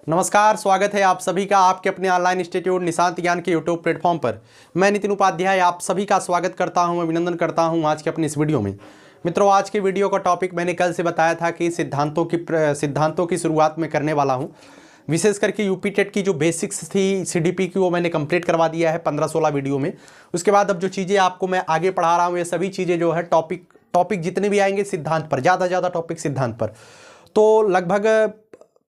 नमस्कार, स्वागत है आप सभी का आपके अपने ऑनलाइन इंस्टीट्यूट निशांत ज्ञान के यूट्यूब प्लेटफॉर्म पर। मैं नितिन उपाध्याय आप सभी का स्वागत करता हूं, अभिनंदन करता हूं आज के अपने इस वीडियो में। मित्रों, आज के वीडियो का टॉपिक मैंने कल से बताया था कि सिद्धांतों की शुरुआत में करने वाला हूं। विशेष करके यूपी टेट की जो बेसिक्स थी सीडीपी की वो मैंने कंप्लीट करवा दिया है 15-16 वीडियो में। उसके बाद अब जो चीज़ें आपको मैं आगे पढ़ा रहा हूँ ये सभी चीज़ें जो है टॉपिक जितने भी आएंगे सिद्धांत पर, ज़्यादा टॉपिक सिद्धांत पर। तो लगभग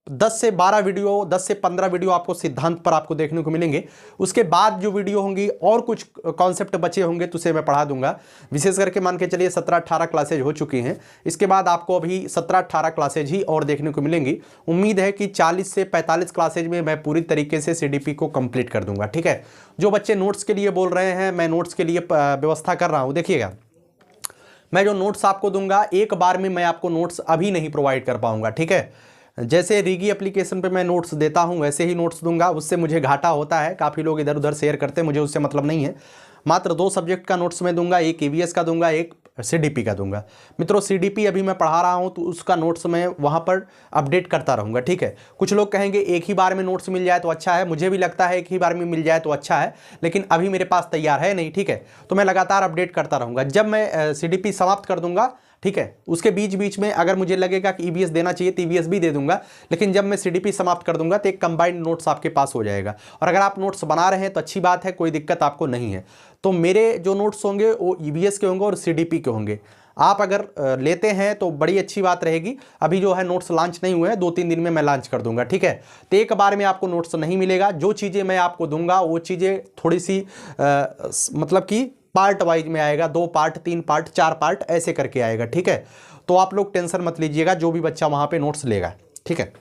10 से 15 वीडियो आपको सिद्धांत पर आपको देखने को मिलेंगे। उसके बाद जो वीडियो होंगी और कुछ कॉन्सेप्ट बचे होंगे तो उसे मैं पढ़ा दूंगा। विशेष करके मान के चलिए 17-18 क्लासेज हो चुकी हैं। इसके बाद आपको अभी 17-18 क्लासेज ही और देखने को मिलेंगी। उम्मीद है कि 40 से 45 क्लासेज में मैं पूरी तरीके से सीडीपी को कंप्लीट कर दूंगा। ठीक है, जो बच्चे नोट्स के लिए बोल रहे हैं, मैं नोट्स के लिए व्यवस्था कर रहा हूँ। देखिएगा, मैं जो नोट्स आपको दूंगा एक बार में मैं आपको नोट्स अभी नहीं प्रोवाइड कर पाऊंगा। ठीक है, जैसे रीगी एप्लीकेशन पे मैं नोट्स देता हूं वैसे ही नोट्स दूंगा। उससे मुझे घाटा होता है, काफ़ी लोग इधर उधर शेयर करते हैं, मुझे उससे मतलब नहीं है। मात्र 2 सब्जेक्ट का नोट्स मैं दूंगा, एक ईवीएस का दूंगा, एक सीडीपी का दूंगा। मित्रों, सीडीपी अभी मैं पढ़ा रहा हूं तो उसका नोट्स मैं वहां पर अपडेट करता रहूंगा। ठीक है, कुछ लोग कहेंगे एक ही बार में नोट्स मिल जाए तो अच्छा है, मुझे भी लगता है एक ही बार में मिल जाए तो अच्छा है, लेकिन अभी मेरे पास तैयार है नहीं। ठीक है, तो मैं लगातार अपडेट करता रहूंगा। जब मैं सीडीपी समाप्त कर दूंगा, ठीक है, उसके बीच में अगर मुझे लगेगा कि ईवीएस देना चाहिए तो ईवीएस भी दे दूंगा, लेकिन जब मैं सीडीपी समाप्त कर दूंगा तो एक कंबाइंड नोट्स आपके पास हो जाएगा। और अगर आप नोट्स बना रहे हैं तो अच्छी बात है, कोई दिक्कत आपको नहीं है। तो मेरे जो नोट्स होंगे वो ईवीएस के होंगे और सीडीपी के होंगे। आप अगर लेते हैं तो बड़ी अच्छी बात रहेगी। अभी जो है नोट्स लॉन्च नहीं हुए हैं, 2-3 दिन में मैं लॉन्च कर दूंगा। ठीक है, तो एक बार में आपको नोट्स नहीं मिलेगा। जो चीज़ें मैं आपको दूंगा वो चीज़ें थोड़ी सी मतलब कि पार्ट वाइज में आएगा, 2 पार्ट, 3 पार्ट, 4 पार्ट ऐसे करके आएगा। ठीक है, तो आप लोग टेंशन मत लीजिएगा जो भी बच्चा वहां पे नोट्स लेगा। ठीक है,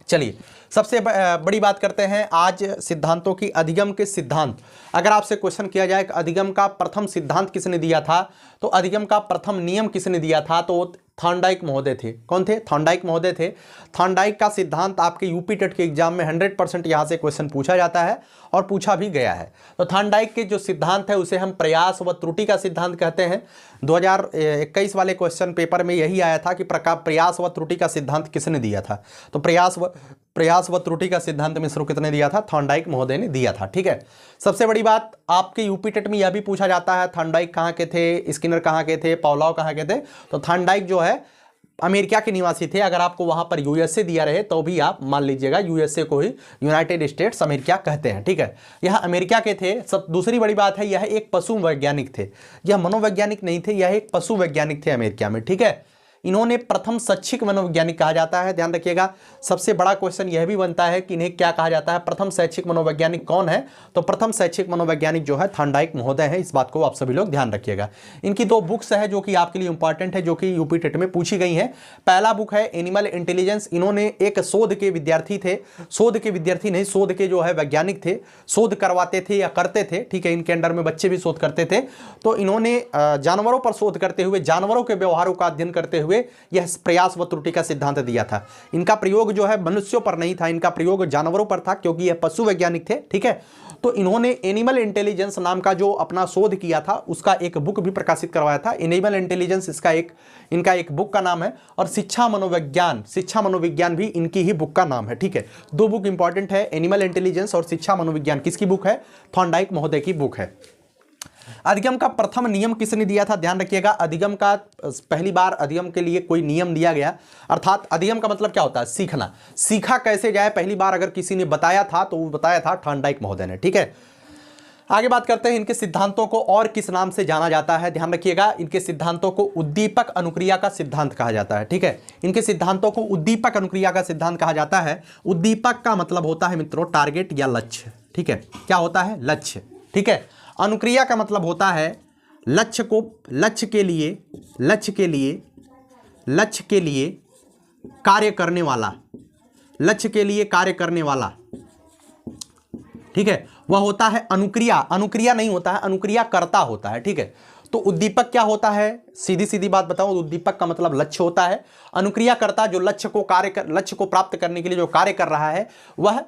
चलिए सबसे बड़ी बात करते हैं आज सिद्धांतों की। अधिगम के सिद्धांत, अगर आपसे क्वेश्चन किया जाए कि अधिगम का प्रथम सिद्धांत किसने दिया था, तो अधिगम का प्रथम नियम किसने दिया था, तो थॉर्नडाइक महोदय थे। कौन थे? थॉर्नडाइक महोदय थे। थॉर्नडाइक का सिद्धांत आपके यूपी टेट के एग्जाम में 100% यहाँ से क्वेश्चन पूछा जाता है और पूछा भी गया है। तो थॉर्नडाइक के जो सिद्धांत है उसे हम प्रयास व त्रुटि का सिद्धांत कहते हैं। 2021 वाले क्वेश्चन पेपर में यही आया था कि प्रयास व त्रुटि का सिद्धांत किसने दिया था, तो प्रयास व त्रुटि का सिद्धांत मिश्र कितने दिया था? थॉर्नडाइक महोदय ने दिया था। ठीक है, सबसे बड़ी बात आपके यूपी टेट में यह भी पूछा जाता है थॉर्नडाइक कहाँ के थे, स्किनर कहाँ के थे, पावलोव कहाँ के थे। तो थॉर्नडाइक जो है अमेरिका के निवासी थे। अगर आपको वहां पर यूएसए दिया रहे तो भी आप मान लीजिएगा यूएसए को ही यूनाइटेड स्टेट्स अमेरिका कहते हैं। ठीक है, यह अमेरिका के थे। सब दूसरी बड़ी बात है, यह एक पशु वैज्ञानिक थे, यह मनोवैज्ञानिक नहीं थे, यह एक पशु वैज्ञानिक थे अमेरिका में। ठीक है, इन्होंने प्रथम शैक्षिक मनोवैज्ञानिक कहा जाता है। ध्यान रखिएगा, सबसे बड़ा क्वेश्चन यह भी बनता है कि इन्हें क्या कहा जाता है, प्रथम शैक्षिक मनोवैज्ञानिक कौन है, तो प्रथम शैक्षिक मनोवैज्ञानिक जो है थॉर्नडाइक महोदय है। इस बात को आप सभी लोग ध्यान रखिएगा। इनकी 2 बुक्स है जो कि आपके लिए इंपॉर्टेंट है, जो कि यूपी टेट में पूछी गई है। पहला बुक है एनिमल इंटेलिजेंस। इन्होंने एक शोध के विद्यार्थी थे, शोध के विद्यार्थी नहीं, शोध के जो है वैज्ञानिक थे, शोध करवाते थे या करते थे। ठीक है, इनके अंडर में बच्चे भी शोध करते थे। तो इन्होंने जानवरों पर शोध करते हुए, जानवरों के व्यवहारों का अध्ययन करते हुए यह प्रयास व त्रुटि का सिद्धांत दिया था। इनका प्रयोग जो है मनुष्यों पर नहीं था, इनका प्रयोग जानवरों पर था, क्योंकि यह पशु वैज्ञानिक थे। ठीक है, तो इन्होंने एनिमल इंटेलिजेंस नाम का जो अपना शोध किया था उसका एक बुक भी प्रकाशित करवाया था। एनिमल इंटेलिजेंस इनका एक बुक का नाम है, और शिक्षा मनोविज्ञान भी इनकी ही बुक का नाम है। ठीक है, 2 बुक इंपॉर्टेंट है, एनिमल इंटेलिजेंस और शिक्षा मनोविज्ञान। किसकी बुक है? थॉर्नडाइक महोदय की बुक है। अधिगम का प्रथम नियम किसने दिया था? ध्यान रखिएगा, अधिगम का पहली बार अधिगम के लिए कोई नियम दिया गया, अर्थात अधिगम का मतलब क्या होता है? सीखना। सीखा कैसे जाए, पहली बार अगर किसी ने बताया था तो वो बताया था थॉर्नडाइक महोदय ने। ठीक है, आगे बात करते हैं इनके सिद्धांतों को और किस नाम से जाना जाता है। ध्यान रखिएगा, इनके सिद्धांतों को उद्दीपक अनुक्रिया का सिद्धांत कहा जाता है। ठीक है, इनके सिद्धांतों को उद्दीपक अनुक्रिया का सिद्धांत कहा जाता है। उद्दीपक का मतलब होता है मित्रों टारगेट या लक्ष्य। ठीक है, क्या होता है? लक्ष्य। ठीक है, अनुक्रिया का मतलब होता है लक्ष्य के लिए कार्य करने वाला, लक्ष्य के लिए कार्य करने वाला। ठीक है, वह होता है अनुक्रिया। अनुक्रिया नहीं होता है, अनुक्रिया कर्ता होता है। ठीक है, तो उद्दीपक क्या होता है? सीधी बात बताऊं, उद्दीपक का मतलब लक्ष्य होता है। अनुक्रिया कर्ता जो लक्ष्य को प्राप्त करने के लिए जो कार्य कर रहा है, वह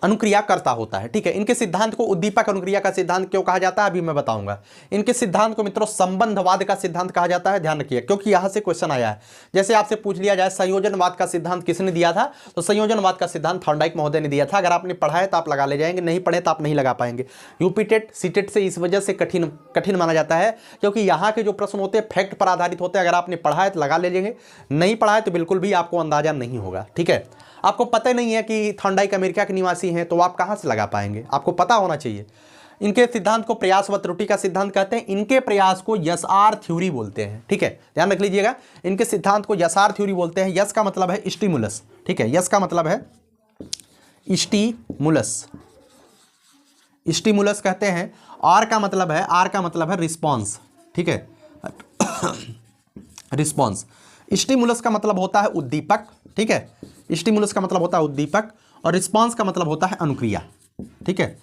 अनुक्रिया करता होता है। ठीक है, इनके सिद्धांत को उद्दीपक अनुक्रिया का सिद्धांत क्यों कहा जाता है अभी मैं बताऊंगा। इनके सिद्धांत को मित्रों संबंधवाद का सिद्धांत कहा जाता है, ध्यान रखिए, क्योंकि यहां से क्वेश्चन आया है। जैसे आपसे पूछ लिया जाए संयोजनवाद का सिद्धांत किसने दिया था, तो संयोजनवाद का सिद्धांत थॉर्नडाइक महोदय ने दिया था। अगर आपने पढ़ा है तो आप लगा ले जाएंगे, नहीं पढ़े तो आप नहीं लगा पाएंगे। यूपी टेट सीटेट से इस वजह से कठिन माना जाता है, क्योंकि यहाँ के जो प्रश्न होते हैं फैक्ट पर आधारित होते हैं। अगर आपने पढ़ा है तो लगा ले लेंगे, नहीं पढ़ा है तो बिल्कुल भी आपको अंदाजा नहीं होगा। ठीक है, आपको पता नहीं है कि थॉर्नडाइक अमेरिका के निवासी हैं, तो आप कहां से लगा पाएंगे, आपको पता होना चाहिए। इनके सिद्धांत को प्रयास व त्रुटि का सिद्धांत कहते हैं। इनके प्रयास को यस आर थ्योरी बोलते हैं। ठीक है, ध्यान रख लीजिएगा, इनके सिद्धांत को यस आर थ्योरी बोलते हैं। यस का मतलब है स्टिमुलस। ठीक है, यस का मतलब है स्टिमुलस, स्टिमुलस कहते हैं। आर का मतलब है रिस्पॉन्स। ठीक है, रिस्पॉन्स। स्टिमुलस का मतलब होता है उद्दीपक। ठीक है, स्टिमुलस का मतलब होता है उद्दीपक और रिस्पॉन्स का मतलब होता है अनुक्रिया। ठीक है,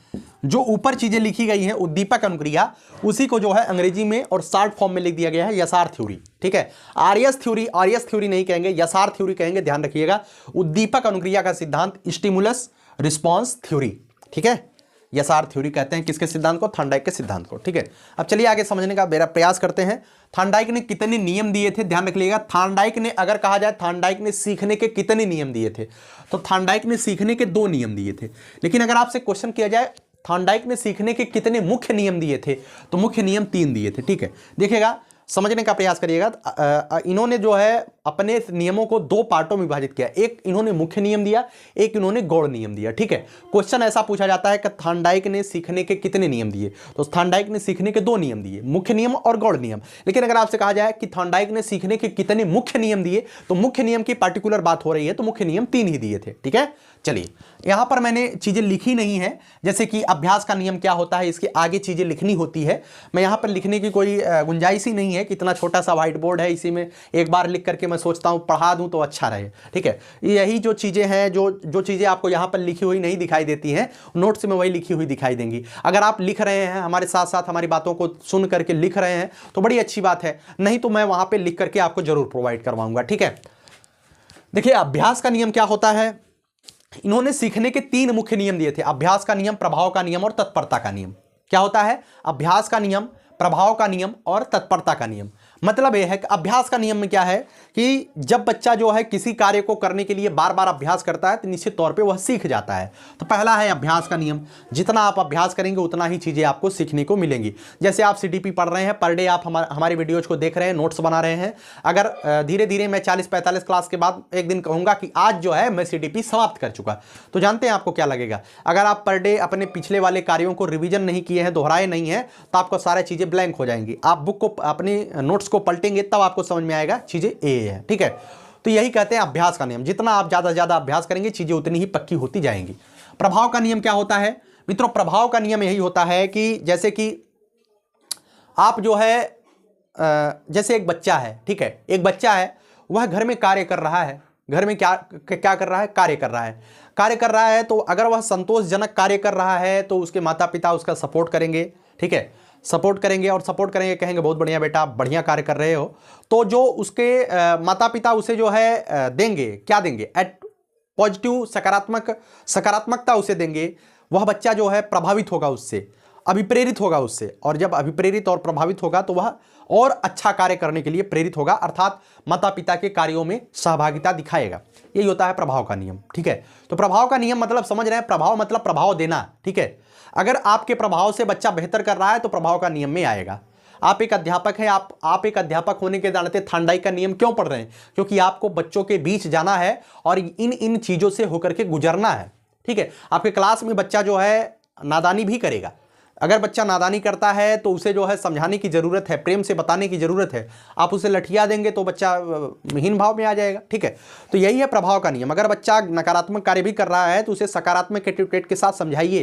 जो ऊपर चीजें लिखी गई हैं उद्दीपक अनुक्रिया, उसी को जो है अंग्रेजी में और शॉर्ट फॉर्म में लिख दिया गया है यसार थ्योरी। ठीक है, आरएस थ्योरी नहीं कहेंगे, यसार थ्योरी कहेंगे, ध्यान रखिएगा। उद्दीपक अनुक्रिया का सिद्धांत स्टिमुलस रिस्पॉन्स थ्योरी। ठीक है, यसार थ्योरी कहते हैं किसके सिद्धांत को, थॉर्नडाइक के सिद्धांत को। ठीक है, अब चलिए आगे समझने का मेरा प्रयास करते हैं। थॉर्नडाइक ने कितने नियम दिए थे, ध्यान रख लीजिएगा। थॉर्नडाइक ने, अगर कहा जाए थॉर्नडाइक ने सीखने के कितने नियम दिए थे, तो थॉर्नडाइक ने सीखने के 2 नियम दिए थे। लेकिन अगर आपसे क्वेश्चन किया जाए थॉर्नडाइक ने सीखने के कितने मुख्य नियम दिए थे, तो मुख्य नियम 3 दिए थे। ठीक है, देखिएगा, समझने का प्रयास करिएगा। इन्होंने जो है अपने नियमों को 2 पार्टों में विभाजित किया। एक इन्होंने मुख्य नियम दिया, एक इन्होंने गौड़ नियम दिया। ठीक है, क्वेश्चन ऐसा पूछा जाता है कि थॉर्नडाइक ने सीखने के कितने नियम दिए, तो थॉर्नडाइक ने सीखने के 2 नियम दिए, मुख्य नियम और गौड़ नियम। लेकिन अगर आपसे कहा जाए कि थॉर्नडाइक ने सीखने के कितने मुख्य नियम दिए, तो मुख्य नियम की पार्टिकुलर बात हो रही है, तो मुख्य नियम 3 ही दिए थे। ठीक है, चलिए यहां पर मैंने चीजें लिखी नहीं है, जैसे कि अभ्यास का नियम क्या होता है, इसके आगे चीजें लिखनी होती है। मैं यहां पर लिखने की कोई गुंजाइश ही नहीं है, कितना छोटा सा व्हाइट बोर्ड है, इसी में एक बार लिख करके मैं सोचता हूं पढ़ा दूं तो अच्छा रहे। ठीक है, यही जो चीजें हैं, जो चीजें आपको यहां पर लिखी हुई नहीं दिखाई देती हैं, नोट्स में वही लिखी हुई दिखाई देंगी। अगर आप लिख रहे हैं हमारे साथ साथ हमारी बातों को सुन करके लिख रहे हैं तो बड़ी अच्छी बात है, नहीं तो मैं वहां पर लिख करके आपको जरूर प्रोवाइड करवाऊंगा। ठीक है, देखिए अभ्यास का नियम क्या होता है। इन्होंने सीखने के 3 मुख्य नियम दिए थे, अभ्यास का नियम, प्रभाव का नियम और तत्परता का नियम। क्या होता है, अभ्यास का नियम, प्रभाव का नियम और तत्परता का नियम। मतलब यह है कि अभ्यास का नियम में क्या है कि जब बच्चा जो है किसी कार्य को करने के लिए बार बार अभ्यास करता है तो निश्चित तौर पे वह सीख जाता है। तो पहला है अभ्यास का नियम, जितना आप अभ्यास करेंगे उतना ही चीज़ें आपको सीखने को मिलेंगी। जैसे आप सीटीपी पढ़ रहे हैं, पर डे आप हमारे वीडियोज को देख रहे हैं, नोट्स बना रहे हैं। अगर धीरे धीरे मैं 40-45 क्लास के बाद एक दिन कहूँगा कि आज जो है मैं सीटीपी समाप्त कर चुका, तो जानते हैं आपको क्या लगेगा। अगर आप पर डे अपने पिछले वाले कार्यों को रिविजन नहीं किए हैं, दोहराए नहीं है, तो आपको सारी चीज़ें ब्लैंक हो जाएंगी। आप बुक को, अपने नोट्स को पलटेंगे तब आपको समझ में आएगा चीजें ए है। ठीक है, तो यही कहते हैं अभ्यास का नियम, जितना आप ज्यादा से ज्यादा अभ्यास करेंगे चीजें उतनी ही पक्की होती जाएंगी। प्रभाव का नियम क्या होता है मित्रों, प्रभाव का नियम यही होता है कि जैसे कि आप जो है जैसे एक बच्चा है, ठीक है, एक बच्चा है, वह घर में कार्य कर रहा है, घर में क्या कर रहा है, कार्य कर रहा है। तो अगर वह संतोषजनक कार्य कर रहा है तो उसके माता पिता उसका सपोर्ट करेंगे। ठीक है, सपोर्ट करेंगे और सपोर्ट करेंगे, कहेंगे बहुत बढ़िया बेटा, आप बढ़िया कार्य कर रहे हो। तो जो उसके माता पिता उसे जो है देंगे, क्या देंगे, पॉजिटिव, सकारात्मकता उसे देंगे, वह बच्चा जो है प्रभावित होगा उससे, अभिप्रेरित होगा उससे। और जब अभिप्रेरित और प्रभावित होगा तो वह और अच्छा कार्य करने के लिए प्रेरित होगा, अर्थात माता पिता के कार्यों में सहभागिता दिखाएगा। यही होता है प्रभाव का नियम। ठीक है, तो प्रभाव का नियम मतलब समझ रहे हैं, प्रभाव मतलब प्रभाव देना। ठीक है, अगर आपके प्रभाव से बच्चा बेहतर कर रहा है तो प्रभाव का नियम में आएगा। आप एक अध्यापक हैं, आप एक अध्यापक होने के नाते थॉर्नडाइक का नियम क्यों पढ़ रहे हैं, क्योंकि आपको बच्चों के बीच जाना है और इन चीजों से होकर के गुजरना है। ठीक है, आपके क्लास में बच्चा जो है नादानी भी करेगा, अगर बच्चा नादानी करता है तो उसे जो है समझाने की जरूरत है, प्रेम से बताने की जरूरत है। आप उसे लठिया देंगे तो बच्चा हीन भाव में आ जाएगा। ठीक है, तो यही है प्रभाव का नियम। अगर बच्चा नकारात्मक कार्य भी कर रहा है तो उसे सकारात्मक एटीट्यूड के साथ समझाइए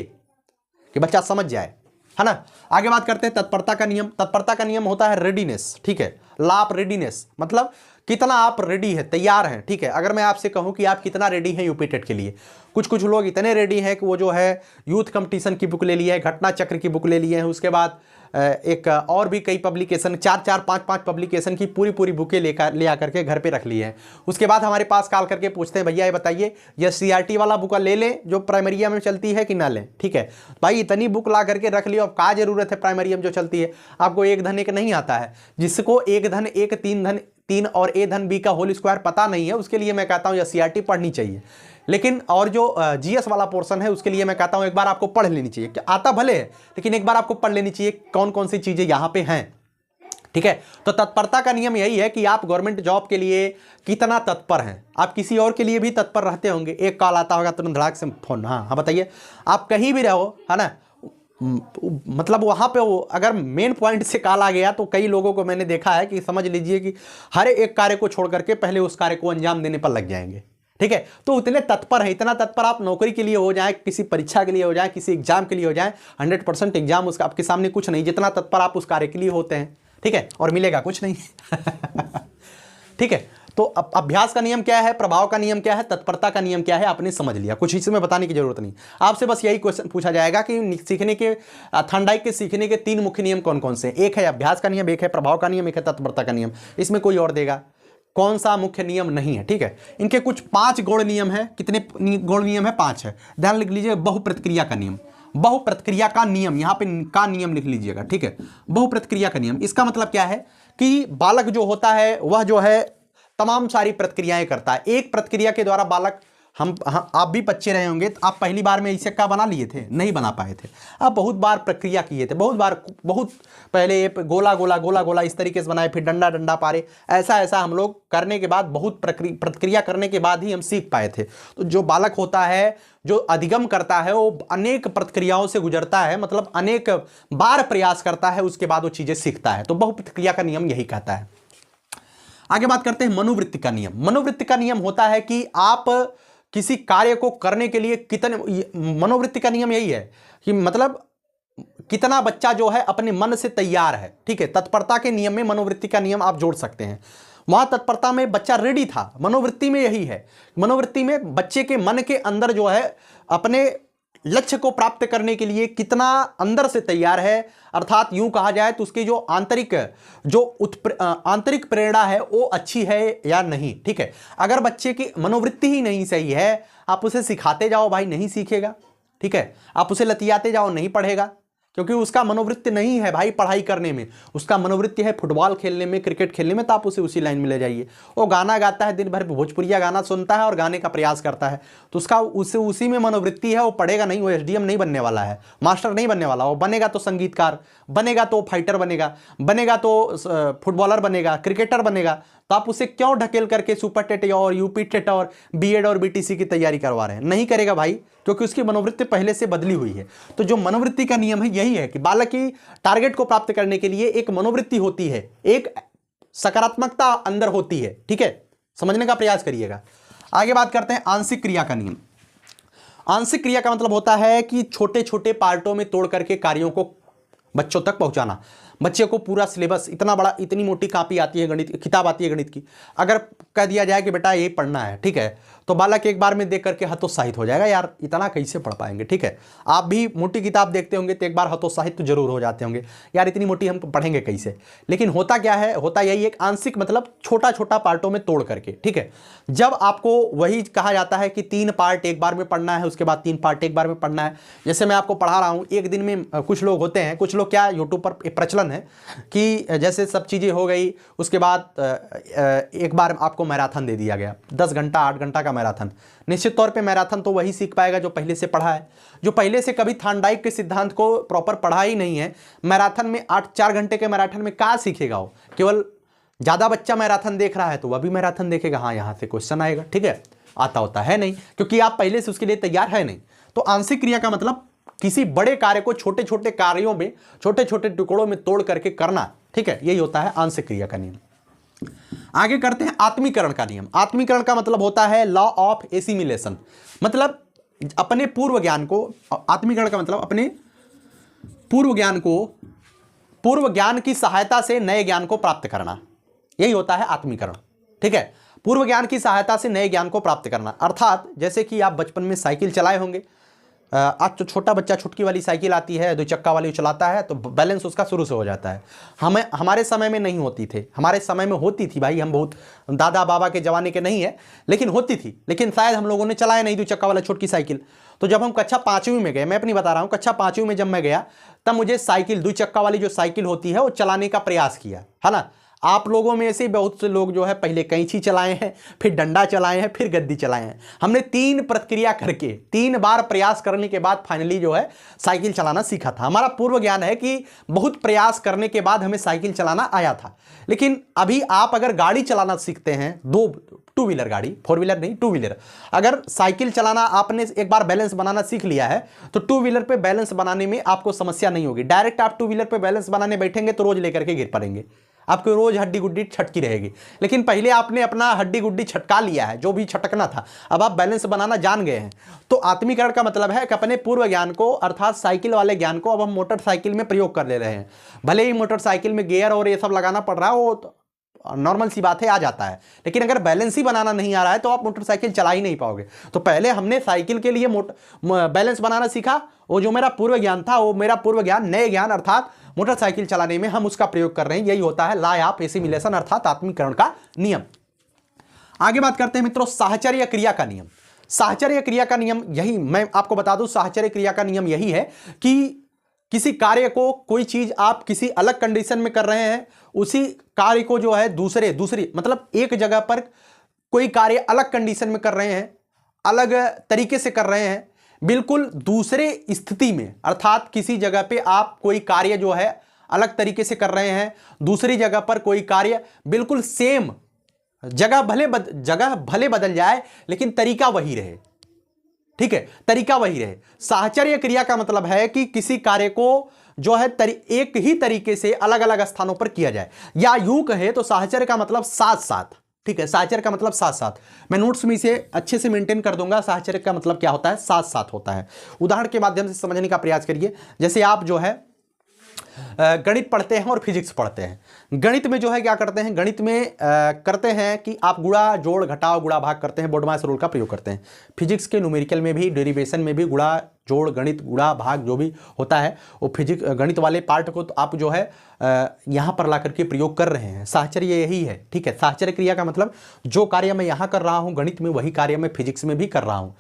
कि बच्चा समझ जाए, है ना। आगे बात करते हैं तत्परता का नियम। तत्परता का नियम होता है रेडीनेस। ठीक है, लॉ ऑफ रेडीनेस, मतलब कितना आप रेडी है, तैयार हैं। ठीक है, अगर मैं आपसे कहूं कि आप कितना रेडी हैं यूपी टेट के लिए, कुछ लोग इतने रेडी हैं कि वो जो है यूथ कंपटीशन की बुक ले लिया है, घटना चक्र की बुक ले लिए हैं, उसके बाद एक और भी कई पब्लिकेशन, 4-5 पब्लिकेशन की पूरी बुकें ले आकर के घर पे रख ली है। उसके बाद हमारे पास कॉल करके पूछते हैं भैया ये बताइए ये CRT वाला बुक ले लें जो प्राइमरिया में चलती है कि ना लें। ठीक है भाई, इतनी बुक ला करके रख लियो, अब क्या जरूरत है प्राइमरिया में जो चलती है। आपको एक धन एक नहीं आता है, जिसको एक धन एक, तीन धन तीन और ए धन बी का होल स्क्वायर पता नहीं है, उसके लिए मैं कहता हूँ CRT पढ़नी चाहिए। लेकिन और जो GS वाला पोर्शन है उसके लिए मैं कहता हूं एक बार आपको पढ़ लेनी चाहिए। आता भले है लेकिन एक बार आपको पढ़ लेनी चाहिए कौन कौन सी चीजें यहां पे हैं। ठीक है, तो तत्परता का नियम यही है कि आप गवर्नमेंट जॉब के लिए कितना तत्पर हैं। आप किसी और के लिए भी तत्पर रहते होंगे, एक कॉल आता होगा तुरंत धड़ाक से फोन, हाँ बताइए, आप कहीं भी रहो है ना, मतलब वहां पे वो अगर मेन पॉइंट से कॉल आ गया तो कई लोगों को मैंने देखा है कि समझ लीजिए कि हर एक कार्य को छोड़ करके पहले उस कार्य को अंजाम देने पर लग जाएंगे। ठीक है, तो उतने तत्पर है, इतना तत्पर आप नौकरी के लिए हो जाए, किसी परीक्षा के लिए हो जाए, किसी एग्जाम के लिए हो जाए, 100% एग्जाम उसका आपके सामने कुछ नहीं, जितना तत्पर आप उस कार्य के लिए होते हैं। ठीक है, और मिलेगा कुछ नहीं। ठीक है, तो अभ्यास का नियम क्या है, प्रभाव का नियम क्या है, तत्परता का नियम क्या है, आपने समझ लिया, कुछ इसमें बताने की जरूरत नहीं। आपसे बस यही क्वेश्चन पूछा जाएगा कि सीखने के थॉर्नडाइक के सीखने के 3 मुख्य नियम कौन कौन से, एक है अभ्यास का नियम, एक है प्रभाव का नियम, एक है तत्परता का नियम। इसमें कोई और देगा कौन सा मुख्य नियम नहीं है। ठीक है, इनके कुछ 5 गौण नियम है। कितने गौण नियम है? 5 है। ध्यान लिख लीजिए, बहुप्रतिक्रिया का नियम, बहुप्रतिक्रिया का नियम, यहां पे का नियम लिख लीजिएगा। ठीक है, बहुप्रतिक्रिया का नियम, इसका मतलब क्या है कि बालक जो होता है वह जो है तमाम सारी प्रतिक्रियाएं करता है। एक प्रतिक्रिया के द्वारा बालक, हम आप भी बच्चे रहे होंगे तो आप पहली बार में इसे क्या बना लिए थे? नहीं बना पाए थे। आप बहुत बार प्रक्रिया किए थे, बहुत बार, बहुत पहले गोला गोला गोला गोला इस तरीके से बनाए, फिर डंडा डंडा पारे, ऐसा हम लोग करने के बाद, बहुत प्रतिक्रिया करने के बाद ही हम सीख पाए थे। तो जो बालक होता है, जो अधिगम करता है, वो अनेक प्रतिक्रियाओं से गुजरता है, मतलब अनेक बार प्रयास करता है, उसके बाद वो चीजें सीखता है। तो बहुप्रतिक्रिया का नियम यही कहता है। आगे बात करते हैं मनोवृत्ति का नियम। मनोवृत्ति का नियम होता है कि आप किसी कार्य को करने के लिए कितने, मनोवृत्ति का नियम यही है कि मतलब कितना बच्चा जो है अपने मन से तैयार है। ठीक है, तत्परता के नियम में मनोवृत्ति का नियम आप जोड़ सकते हैं। वहां तत्परता में बच्चा रेडी था, मनोवृत्ति में यही है। मनोवृत्ति में बच्चे के मन के अंदर जो है अपने लक्ष्य को प्राप्त करने के लिए कितना अंदर से तैयार है, अर्थात यूं कहा जाए तो उसकी जो आंतरिक आंतरिक प्रेरणा है वो अच्छी है या नहीं। ठीक है, अगर बच्चे की मनोवृत्ति ही नहीं सही है, आप उसे सिखाते जाओ भाई नहीं सीखेगा। ठीक है, आप उसे लतियाते जाओ नहीं पढ़ेगा, क्योंकि उसका मनोवृत्ति नहीं है भाई पढ़ाई करने में, उसका मनोवृत्ति है फुटबॉल खेलने में, क्रिकेट खेलने में, तो आप उसे उसी लाइन में ले जाइए। वो गाना गाता है, दिन भर भोजपुरिया गाना सुनता है और गाने का प्रयास करता है, तो उसका उसी में मनोवृत्ति है, वो पढ़ेगा नहीं, वो SDM नहीं बनने वाला है, मास्टर नहीं बनने वाला। वो बनेगा तो संगीतकार बनेगा, तो फाइटर बनेगा तो फुटबॉलर बनेगा, क्रिकेटर बनेगा। तो आप उसे क्यों ढकेल करके सुपर टेट और यूपी टेट और BEd और BTC की तैयारी करवा रहे हैं? नहीं करेगा भाई, क्योंकि उसकी मनोवृत्ति पहले से बदली हुई है। तो जो मनोवृत्ति का नियम है यही है कि बालक की टारगेट को प्राप्त करने के लिए एक मनोवृत्ति होती है, एक सकारात्मकता अंदर होती है। ठीक है, समझने का प्रयास करिएगा। आगे बात करते हैं आंशिक क्रिया का नियम। आंशिक क्रिया का मतलब होता है कि छोटे छोटे पार्टों में तोड़ करके कार्यों को बच्चों तक पहुंचाना। बच्चे को पूरा सिलेबस, इतना बड़ा, इतनी मोटी कॉपी आती है गणित, किताब आती है गणित की, अगर कह दिया जाए कि बेटा ये पढ़ना है, ठीक है, तो बालक एक बार में देख करके हतोत्साहित हो जाएगा, यार इतना कैसे पढ़ पाएंगे। ठीक है, आप भी मोटी किताब देखते होंगे तो एक बार हतोत्साहित तो जरूर हो जाते होंगे, यार इतनी मोटी हम पढ़ेंगे कैसे। लेकिन होता क्या है, होता यही एक आंशिक, मतलब छोटा छोटा पार्टों में तोड़ करके। ठीक है, जब आपको वही कहा जाता है कि 3 पार्ट एक बार में पढ़ना है, उसके बाद 3 पार्ट एक बार में पढ़ना है। जैसे मैं आपको पढ़ा रहा हूँ, एक दिन में कुछ लोग होते हैं, कुछ लोग क्या, यूट्यूब पर एक प्रचलन है कि जैसे सब चीज़ें हो गई, उसके बाद एक बार आपको मैराथन दे दिया गया, 10 घंटा 8 घंटा का मैराथन। निश्चित तौर पे मैराथन तो वही सीख पाएगा जो पहले से पढ़ा है, जो पहले से कभी थॉर्नडाइक के सिद्धांत को प्रॉपर पढ़ा ही नहीं है। मैराथन में 4 घंटे के मैराथन में क्या सीखेगा वो? केवल ज़्यादा बच्चा मैराथन देख रहा है तो वह भी मैराथन देखेगा, हाँ यहाँ से क्वेश्चन आएगा। ठीक है, आता होता है नहीं, क्योंकि आप पहले से उसके लिए तैयार है नहीं। तो आंशिक क्रिया का मतलब किसी बड़े कार्य को छोटे छोटे कार्यों में, छोटे छोटे टुकड़ों में तोड़ करके करना। ठीक है, यही होता है आंशिक क्रिया का नियम। आगे करते हैं आत्मीकरण का नियम। आत्मीकरण का मतलब होता है लॉ ऑफ एसिमिलेशन, मतलब अपने पूर्व ज्ञान को, आत्मीकरण का मतलब अपने पूर्व ज्ञान की सहायता से नए ज्ञान को प्राप्त करना, यही होता है आत्मीकरण। ठीक है। पूर्व ज्ञान की सहायता से नए ज्ञान को प्राप्त करना, अर्थात जैसे कि आप बचपन में साइकिल चलाए होंगे। आज तो छोटा बच्चा छुटकी वाली साइकिल आती है, 2 चक्का वाली चलाता है तो बैलेंस उसका शुरू से हो जाता है। हमारे समय में नहीं होती थे, हमारे समय में होती थी भाई, हम बहुत दादा बाबा के जमाने के नहीं है, लेकिन होती थी, लेकिन शायद हम लोगों ने चलाया नहीं 2 चक्का वाला छोटकी साइकिल। तो जब हम कक्षा 5वीं में गए, मैं अपनी बता रहा हूँ, कक्षा 5वीं में जब मैं गया तब मुझे साइकिल 2 चक्का वाली जो साइकिल होती है वो चलाने का प्रयास किया, है ना। आप लोगों में से बहुत से लोग जो है पहले कैंची चलाए हैं, फिर डंडा चलाए हैं, फिर गद्दी चलाए हैं। हमने 3 प्रक्रिया करके 3 बार प्रयास करने के बाद फाइनली जो है साइकिल चलाना सीखा था। हमारा पूर्व ज्ञान है कि बहुत प्रयास करने के बाद हमें साइकिल चलाना आया था। लेकिन अभी आप अगर गाड़ी चलाना सीखते हैं, 2 व्हीलर गाड़ी, 4 व्हीलर नहीं, 2 व्हीलर, अगर साइकिल चलाना आपने एक बार बैलेंस बनाना सीख लिया है तो 2 व्हीलर पे बैलेंस बनाने में आपको समस्या नहीं होगी। डायरेक्ट आप 2 व्हीलर पे बैलेंस बनाने बैठेंगे तो रोज लेकर के गिर पड़ेंगे, आपको रोज हड्डी गुड्डी छटकी रहेगी। लेकिन पहले आपने अपना हड्डी गुड्डी छटका लिया है, जो भी छटकना था, अब आप बैलेंस बनाना जान गए हैं। तो आत्मीकरण का मतलब है कि अपने पूर्व ज्ञान को, अर्थात साइकिल वाले ज्ञान को अब हम मोटरसाइकिल में प्रयोग कर ले रहे हैं। भले ही मोटरसाइकिल में गियर और ये सब लगाना पड़ रहा है, वो नॉर्मल सी बात है, आ जाता है, लेकिन अगर बैलेंस ही बनाना नहीं आ रहा है तो आप मोटरसाइकिल चला ही नहीं पाओगे। तो पहले हमने साइकिल के लिए बैलेंस बनाना सीखा, वो जो मेरा पूर्व ज्ञान था, वो मेरा पूर्व ज्ञान नए ज्ञान अर्थात मोटरसाइकिल चलाने में हम उसका प्रयोग कर रहे हैं। यही होता है लॉ ऑफ एसिमिलेशन अर्थात आत्मीकरण का नियम। आगे बात करते हैं मित्रों साहचर्य क्रिया का नियम। साहचर्य क्रिया का नियम यही, मैं आपको बता दूं, साहचर्य क्रिया का नियम यही है कि किसी कार्य को, कोई चीज आप किसी अलग कंडीशन में कर रहे हैं, उसी कार्य को जो है दूसरी मतलब एक जगह पर कोई कार्य अलग कंडीशन में कर रहे हैं, अलग तरीके से कर रहे हैं, बिल्कुल दूसरे स्थिति में, अर्थात किसी जगह पे आप कोई कार्य जो है अलग तरीके से कर रहे हैं, दूसरी जगह पर कोई कार्य बिल्कुल सेम, जगह भले बदल जाए लेकिन तरीका वही रहे, ठीक है, तरीका वही रहे। साहचर्य क्रिया का मतलब है कि किसी कार्य को जो है एक ही तरीके से अलग अलग स्थानों पर किया जाए, या यूं कहे तो साहचर्य का मतलब साथ साथ, ठीक है, साहचर्य का मतलब साथ साथ। मैं नोट्स में इसे अच्छे से मेंटेन कर दूंगा। साहचर्य का मतलब क्या होता है, साथ साथ होता है। उदाहरण के माध्यम से समझने का प्रयास करिए। जैसे आप जो है गणित पढ़ते हैं और फिजिक्स पढ़ते हैं। गणित में जो है क्या करते हैं, गणित में करते हैं कि आप गुणा जोड़ घटाव गुणा भाग करते हैं, बोडमास रूल का प्रयोग करते हैं। फिजिक्स के न्यूमेरिकल में भी, डेरिवेशन में भी गुणा जोड़ गणित गुणा भाग जो भी होता है वो फिजिक्स गणित वाले पार्ट को तो आप जो है यहाँ पर ला करके प्रयोग कर रहे हैं। साहचर्य यही है, ठीक है। साहचर्य क्रिया का मतलब जो कार्य मैं यहाँ कर रहा हूँ गणित में, वही कार्य मैं फिजिक्स में भी कर रहा हूँ।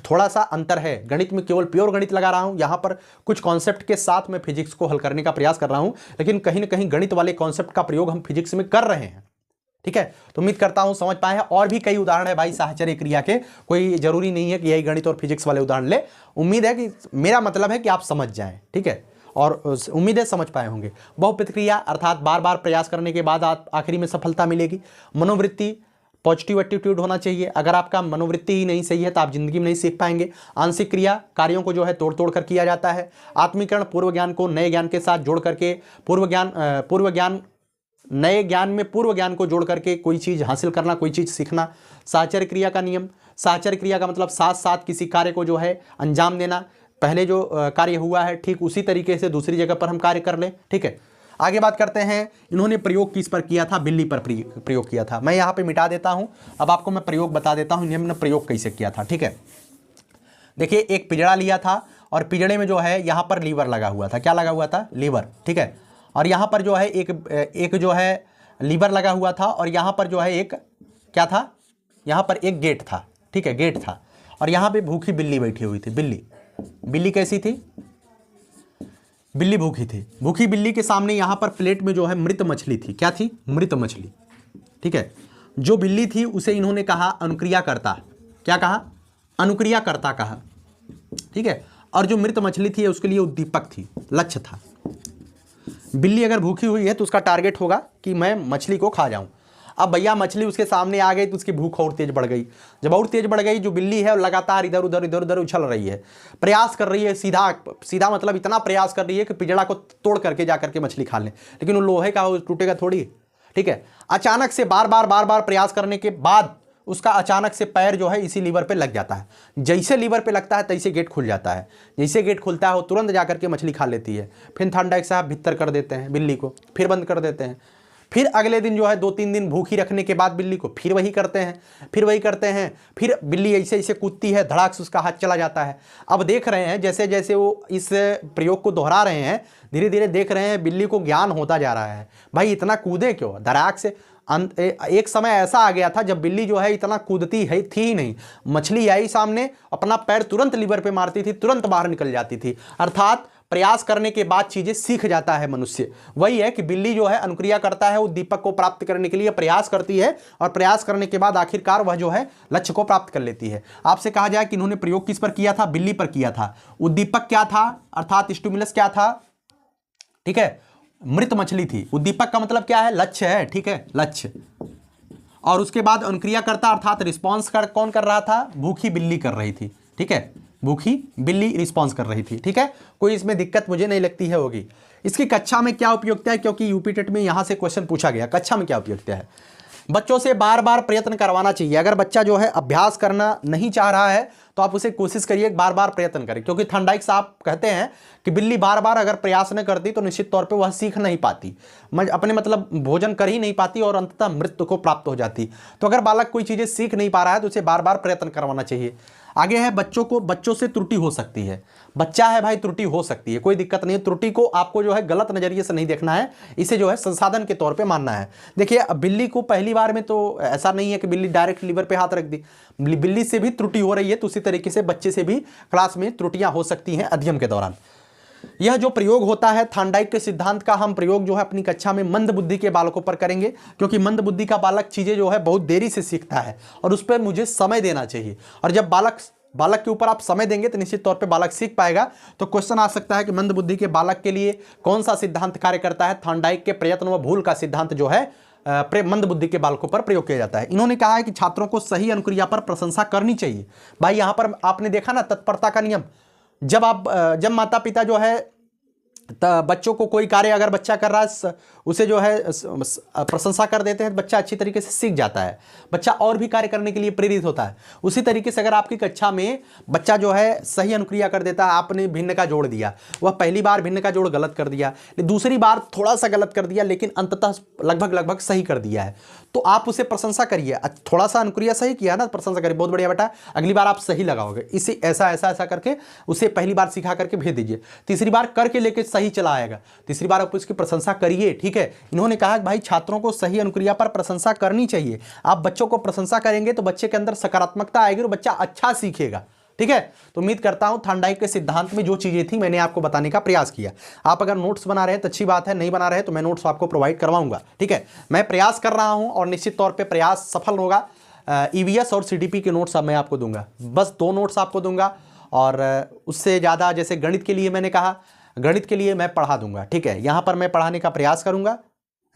थोड़ा सा अंतर है, गणित में केवल प्योर गणित लगा रहा हूँ, यहाँ पर कुछ कॉन्सेप्ट के साथ मैं फिजिक्स को हल करने का प्रयास कर रहा हूँ, लेकिन कहीं ना कहीं गणित वाले कॉन्सेप्ट का प्रयोग हम फिजिक्स में कर रहे हैं, ठीक है। तो उम्मीद करता हूं समझ पाए हैं। और भी कई उदाहरण है भाई साहचर्य क्रिया के, कोई जरूरी नहीं है कि यही गणित और फिजिक्स वाले उदाहरण ले। उम्मीद है कि मेरा मतलब है कि आप समझ जाएं, ठीक है, और उम्मीद है समझ पाए होंगे। बहुपद क्रिया अर्थात बार बार प्रयास करने के बाद आखिरी में सफलता मिलेगी। मनोवृत्ति, पॉजिटिव एटीट्यूड होना चाहिए। अगर आपका मनोवृत्ति ही नहीं सही है तो आप जिंदगी में नहीं सीख पाएंगे। आंशिक क्रिया, कार्यों को जो है तोड़ तोड़ कर किया जाता है। आत्मीकरण, पूर्व ज्ञान को नए ज्ञान के साथ जोड़ करके, नए ज्ञान में पूर्व ज्ञान को जोड़ करके कोई चीज़ हासिल करना, कोई चीज़ सीखना। साहचर्य क्रिया का नियम, साहचर्य क्रिया का मतलब साथ साथ किसी कार्य को जो है अंजाम देना। पहले जो कार्य हुआ है ठीक उसी तरीके से दूसरी जगह पर हम कार्य कर लें, ठीक है। आगे बात करते हैं, इन्होंने प्रयोग किस पर किया था, बिल्ली पर प्रयोग किया था। मैं यहाँ पे मिटा देता हूँ, अब आपको मैं प्रयोग बता देता हूँ इन्होंने प्रयोग कैसे किया था, ठीक है। देखिए, एक पिंजड़ा लिया था और पिंजड़े में जो है यहाँ पर लीवर लगा हुआ था। क्या लगा हुआ था, लीवर, ठीक है। और यहाँ पर जो है एक जो है लीवर लगा हुआ था, और यहाँ पर जो है एक क्या था, यहाँ पर एक गेट था, ठीक है, गेट था। और यहाँ पे भूखी बिल्ली बैठी हुई थी। बिल्ली कैसी थी, बिल्ली भूखी थी। भूखी बिल्ली के सामने यहाँ पर प्लेट में जो है मृत मछली थी। क्या थी, मृत मछली, ठीक है। जो बिल्ली थी उसे इन्होंने कहा अनुक्रियाकर्ता। क्या कहा, अनुक्रियाकर्ता कहा, ठीक है। और जो मृत मछली थी उसके लिए उद्दीपक थी, लक्ष्य था। बिल्ली अगर भूखी हुई है तो उसका टारगेट होगा कि मैं मछली को खा जाऊं। अब भैया मछली उसके सामने आ गई तो उसकी भूख और तेज बढ़ गई। जब और तेज बढ़ गई, जो बिल्ली है लगातार इधर उधर उछल रही है, प्रयास कर रही है, सीधा मतलब इतना प्रयास कर रही है कि पिंजड़ा को तोड़ करके जा करके मछली खा ले, लेकिन वो लोहे का टूटेगा थोड़ी, ठीक है। अचानक से बार बार प्रयास करने के बाद उसका अचानक से पैर जो है इसी लीवर पे लग जाता है। जैसे लीवर पे लगता है तैसे गेट खुल जाता है। जैसे गेट खुलता है वो तुरंत जाकर के मछली खा लेती है। फिर थॉर्नडाइक साहब भीतर कर देते हैं बिल्ली को, फिर बंद कर देते हैं। फिर अगले दिन जो है 2-3 दिन भूखी रखने के बाद बिल्ली को फिर वही करते हैं, फिर वही करते हैं, फिर बिल्ली ऐसे ऐसे कूदती है, धड़ाक से उसका हाथ चला जाता है। अब देख रहे हैं जैसे जैसे वो इस प्रयोग को दोहरा रहे हैं, धीरे धीरे देख रहे हैं बिल्ली को ज्ञान होता जा रहा है, भाई इतना कूदे क्यों धड़ाक से। एक समय ऐसा आ गया था जब बिल्ली जो है इतना कूदती है थी ही नहीं, मछली आई सामने अपना पैर तुरंत लीवर पे मारती थी, तुरंत बाहर निकल जाती थी। अर्थात प्रयास करने के बाद चीजें सीख जाता है मनुष्य। वही है कि बिल्ली जो है अनुक्रिया करता है, उद्दीपक को प्राप्त करने के लिए प्रयास करती है और प्रयास करने के बाद आखिरकार वह जो है लक्ष्य को प्राप्त कर लेती है। आपसे कहा जाए कि इन्होंने प्रयोग किस पर किया था, बिल्ली पर किया था। उद्दीपक क्या था, अर्थात स्टिमुलस क्या था, ठीक है, मृत मछली थी। उद्दीपक का मतलब क्या है, लक्ष्य है, ठीक है, लक्ष्य। और उसके बाद अनुक्रिया करता अर्थात रिस्पॉन्स कौन कर रहा था, भूखी बिल्ली कर रही थी, ठीक है, भूखी बिल्ली रिस्पॉन्स कर रही थी, ठीक है। कोई इसमें दिक्कत मुझे नहीं लगती है होगी। इसकी कक्षा में क्या उपयोगिता है, क्योंकि यूपी टेट में यहां से क्वेश्चन पूछा गया, कक्षा में क्या उपयोगिता है। बच्चों से बार बार प्रयत्न करवाना चाहिए। अगर बच्चा जो है अभ्यास करना नहीं चाह रहा है तो आप उसे कोशिश करिए बार बार प्रयत्न करें, क्योंकि थॉर्नडाइक साहब कहते हैं कि बिल्ली बार बार अगर प्रयास न करती तो निश्चित तौर पे वह सीख नहीं पाती, अपने मतलब भोजन कर ही नहीं पाती और अंततः मृत्यु को प्राप्त हो जाती। तो अगर बालक कोई चीज़ें सीख नहीं पा रहा है तो उसे बार बार प्रयत्न करवाना चाहिए। आगे है बच्चों से त्रुटि हो सकती है। बच्चा है भाई, त्रुटि हो सकती है, कोई दिक्कत नहीं है। त्रुटि को आपको जो है गलत नजरिए से नहीं देखना है, इसे जो है संसाधन के तौर पे मानना है। देखिए बिल्ली को पहली बार में तो ऐसा नहीं है कि बिल्ली डायरेक्ट लीवर पे हाथ रख दी, बिल्ली से भी त्रुटि हो रही है तो उसी तरीके से बच्चे से भी क्लास में त्रुटियां हो सकती हैं अध्ययन के दौरान। यह जो प्रयोग होता है थॉर्नडाइक के सिद्धांत का, हम प्रयोग जो है अपनी कक्षा में मंद बुद्धि के बालकों पर करेंगे, क्योंकि मंद बुद्धि का बालक चीजें जो है बहुत देरी से सीखता है और उस पर मुझे समय देना चाहिए। और जब बालक के ऊपर आप समय देंगे तो निश्चित तौर पे बालक सीख पाएगा। तो क्वेश्चन आ सकता है कि मंद बुद्धि के बालक के लिए कौन सा सिद्धांत कार्य करता है। थॉर्नडाइक के प्रयत्न व भूल का सिद्धांत जो है मंद बुद्धि के बालकों पर प्रयोग किया जाता है। इन्होंने कहा है कि छात्रों को सही अनुक्रिया पर प्रशंसा करनी चाहिए। भाई यहां पर आपने देखा ना तत्परता का नियम, जब माता पिता जो है बच्चों को कोई कार्य अगर बच्चा कर रहा है उसे जो है प्रशंसा कर देते हैं, बच्चा अच्छी तरीके से सीख जाता है, बच्चा और भी कार्य करने के लिए प्रेरित होता है। उसी तरीके से अगर आपकी कक्षा में बच्चा जो है सही अनुक्रिया कर देता है, आपने भिन्न का जोड़ दिया, वह पहली बार भिन्न का जोड़ गलत कर दिया, दूसरी बार थोड़ा सा गलत कर दिया, लेकिन अंततः लगभग सही कर दिया है, तो आप उसे प्रशंसा करिए। थोड़ा सा अनुक्रिया सही किया ना, प्रशंसा करिए, बहुत बढ़िया बेटा, अगली बार आप सही लगाओगे। इसे ऐसा करके उसे पहली बार सिखा करके भेज दीजिए, तीसरी बार करके लेके सही चला आएगा, तीसरी बार आप उसकी प्रशंसा करिए, ठीक है। इन्होंने कहा कि भाई छात्रों को सही अनुक्रिया पर प्रशंसा करनी चाहिए। आप बच्चों को प्रशंसा करेंगे तो बच्चे के अंदर सकारात्मकता आएगी और बच्चा अच्छा सीखेगा, ठीक है। तो उम्मीद करता हूं थॉर्नडाइक के सिद्धांत में जो चीजें थी मैंने आपको बताने का प्रयास किया। आप अगर नोट्स बना रहे हैं तो अच्छी बात है, नहीं बना रहे तो मैं नोट्स आपको प्रोवाइड करवाऊंगा, ठीक है। मैं प्रयास कर रहा हूं और निश्चित तौर पर प्रयास सफल होगा। ईवीएस और सीडीपी के नोट्स अब मैं आपको दूंगा, बस 2 नोट्स आपको दूंगा, और उससे ज़्यादा जैसे गणित के लिए मैंने कहा, गणित के लिए मैं पढ़ा दूंगा, ठीक है। यहाँ पर मैं पढ़ाने का प्रयास करूंगा,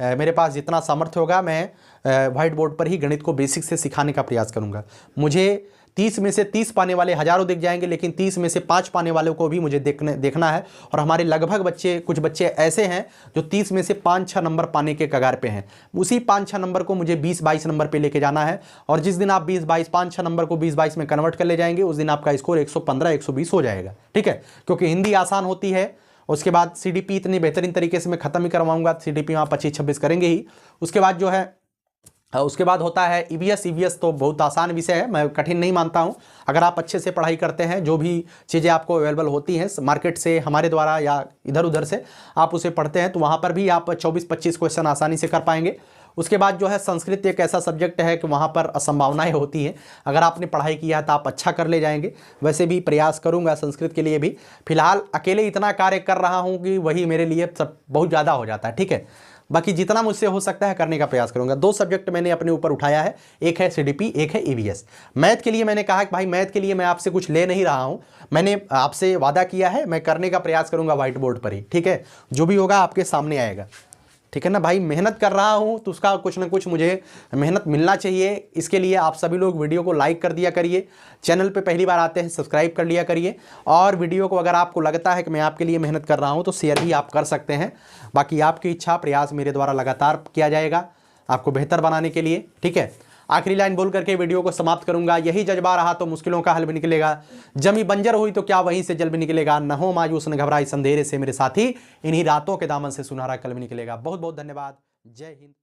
मेरे पास जितना सामर्थ्य होगा मैं व्हाइट बोर्ड पर ही गणित को बेसिक से सिखाने का प्रयास करूंगा। मुझे 30 में से 30 पाने वाले हजारों दिख जाएंगे, लेकिन 30 में से 5 पाने वालों को भी मुझे देखना है। और हमारे लगभग कुछ बच्चे ऐसे हैं जो 30 में से 5-6 नंबर पाने के कगार पे हैं। उसी 5-6 नंबर को मुझे 20-22 नंबर पे लेके जाना है, और जिस दिन आप 5-6 नंबर को 20-22 में कन्वर्ट कर ले जाएंगे उस दिन आपका स्कोर 115-120 हो जाएगा, ठीक है। क्योंकि हिंदी आसान होती है, उसके बाद सीडीपी इतनी बेहतरीन तरीके से मैं खत्म ही करवाऊंगा, सीडीपी वहाँ 25-26 करेंगे ही। उसके बाद जो है उसके बाद होता है ईवीएस तो बहुत आसान विषय है, मैं कठिन नहीं मानता हूं। अगर आप अच्छे से पढ़ाई करते हैं, जो भी चीज़ें आपको अवेलेबल होती हैं मार्केट से, हमारे द्वारा या इधर उधर से आप उसे पढ़ते हैं, तो वहाँ पर भी आप 24-25 क्वेश्चन आसानी से कर पाएंगे। उसके बाद जो है संस्कृत एक ऐसा सब्जेक्ट है कि वहाँ पर असंभावनाएं होती हैं, अगर आपने पढ़ाई किया है तो आप अच्छा कर ले जाएंगे। वैसे भी प्रयास करूँगा संस्कृत के लिए भी, फिलहाल अकेले इतना कार्य कर रहा हूँ कि वही मेरे लिए सब बहुत ज़्यादा हो जाता है, ठीक है। बाकी जितना मुझसे हो सकता है करने का प्रयास करूंगा। 2 सब्जेक्ट मैंने अपने ऊपर उठाया है, एक है सीडीपी, एक है ईवीएस। मैथ के लिए मैंने कहा कि भाई मैथ के लिए मैं आपसे कुछ ले नहीं रहा हूं, मैंने आपसे वादा किया है मैं करने का प्रयास करूंगा व्हाइट बोर्ड पर ही, ठीक है। जो भी होगा आपके सामने आएगा, ठीक है ना भाई। मेहनत कर रहा हूं तो उसका कुछ ना कुछ मुझे मेहनत मिलना चाहिए। इसके लिए आप सभी लोग वीडियो को लाइक कर दिया करिए, चैनल पे पहली बार आते हैं सब्सक्राइब कर लिया करिए, और वीडियो को अगर आपको लगता है कि मैं आपके लिए मेहनत कर रहा हूं तो शेयर भी आप कर सकते हैं। बाकी आपकी इच्छा, प्रयास मेरे द्वारा लगातार किया जाएगा आपको बेहतर बनाने के लिए, ठीक है। आखिरी लाइन बोल करके वीडियो को समाप्त करूंगा। यही जज्बा रहा तो मुश्किलों का हल भी निकलेगा, जमी बंजर हुई तो क्या वहीं से जल भी निकलेगा। न हो मायूस न घबराई, अंधेरे से मेरे साथी, इन्हीं रातों के दामन से सुनहरा कल भी निकलेगा। बहुत बहुत धन्यवाद। जय हिंद।